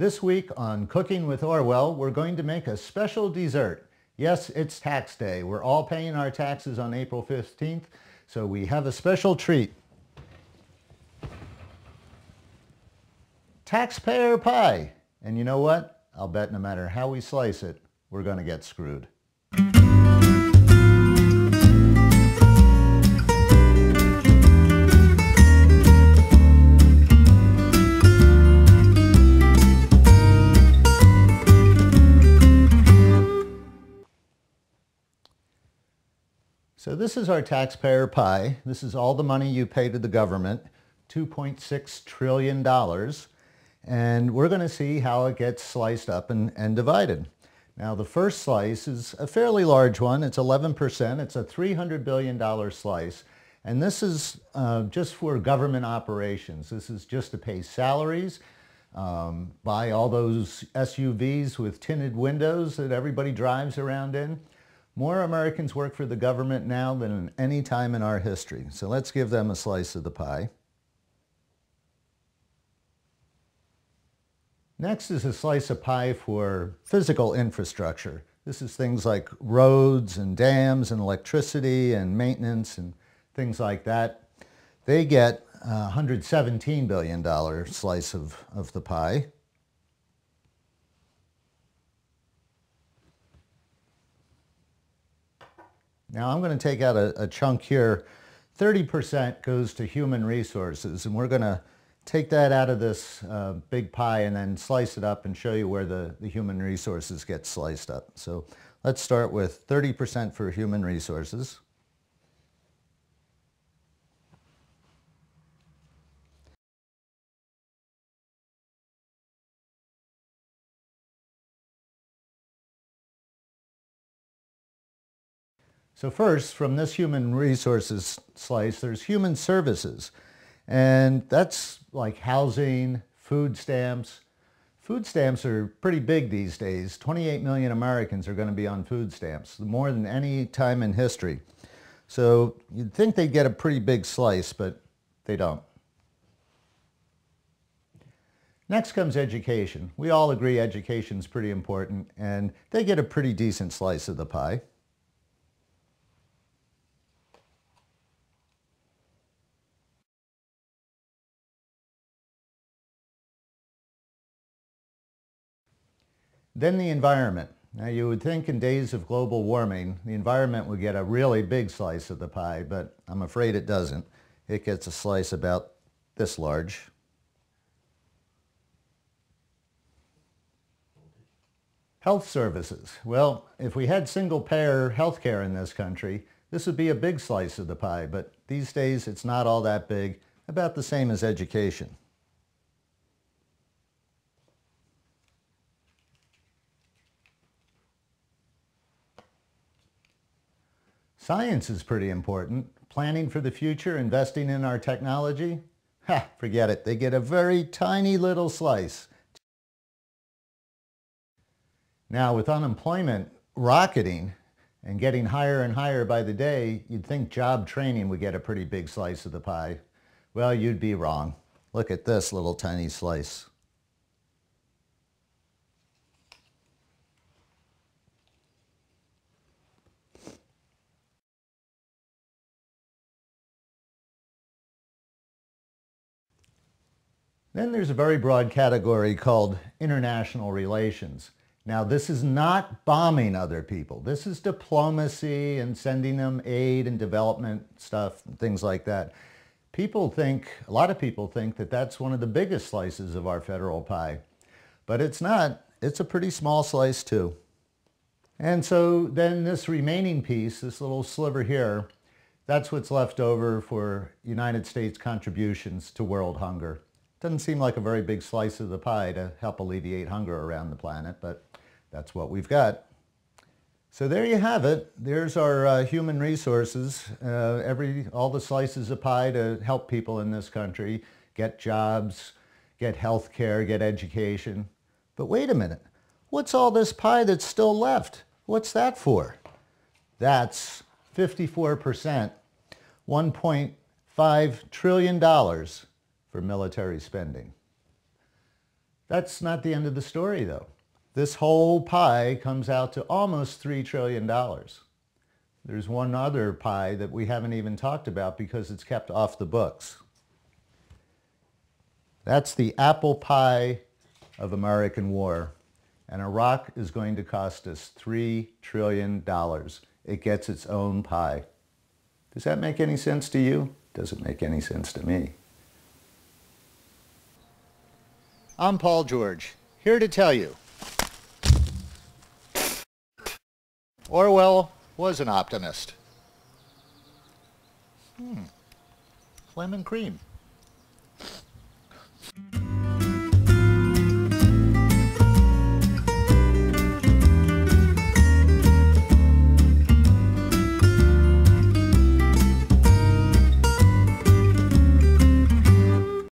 This week on Cooking with Orwell, we're going to make a special dessert. Yes, it's tax day. We're all paying our taxes on April 15th, so we have a special treat. Taxpayer pie. And you know what? I'll bet no matter how we slice it, we're going to get screwed. So this is our taxpayer pie. This is all the money you pay to the government, $2.6 trillion. And we're going to see how it gets sliced up and divided. Now the first slice is a fairly large one. It's 11%. It's a $300 billion slice. And this is just for government operations. This is just to pay salaries, buy all those SUVs with tinted windows that everybody drives around in. More Americans work for the government now than at any time in our history. So let's give them a slice of the pie. Next is a slice of pie for physical infrastructure. This is things like roads and dams and electricity and maintenance and things like that. They get a $117 billion slice of the pie. Now I'm going to take out a chunk here. 30% goes to human resources, and we're going to take that out of this big pie and then slice it up and show you where the human resources get sliced up. So let's start with 30% for human resources. So first, from this human resources slice, there's human services. And that's like housing, food stamps. Food stamps are pretty big these days. 28 million Americans are going to be on food stamps, more than any time in history. So you'd think they'd get a pretty big slice, but they don't. Next comes education. We all agree education's pretty important, and they get a pretty decent slice of the pie. Then the environment. Now you would think in days of global warming, the environment would get a really big slice of the pie, but I'm afraid it doesn't. It gets a slice about this large. Health services. Well, if we had single-payer health care in this country, this would be a big slice of the pie, but these days it's not all that big, about the same as education. Science is pretty important. Planning for the future, investing in our technology, forget it. They get a very tiny little slice. Now with unemployment rocketing and getting higher and higher by the day, you'd think job training would get a pretty big slice of the pie. Well, you'd be wrong. Look at this little tiny slice. Then there's a very broad category called international relations. Now this is not bombing other people. This is diplomacy and sending them aid and development stuff and things like that. A lot of people think that that's one of the biggest slices of our federal pie. But it's not. It's a pretty small slice too. And so then this remaining piece, this little sliver here, that's what's left over for United States contributions to world hunger. Doesn't seem like a very big slice of the pie to help alleviate hunger around the planet, but that's what we've got. So there you have it. There's our human resources, all the slices of pie to help people in this country get jobs, get health care, get education. But wait a minute. What's all this pie that's still left? What's that for? That's 54%, $1.5 trillion for military spending. That's not the end of the story, though. This whole pie comes out to almost $3 trillion. There's one other pie that we haven't even talked about because it's kept off the books. That's the apple pie of American war. And Iraq is going to cost us $3 trillion. It gets its own pie. Does that make any sense to you? Doesn't make any sense to me. I'm Paul George, here to tell you. Orwell was an optimist. Lemon cream.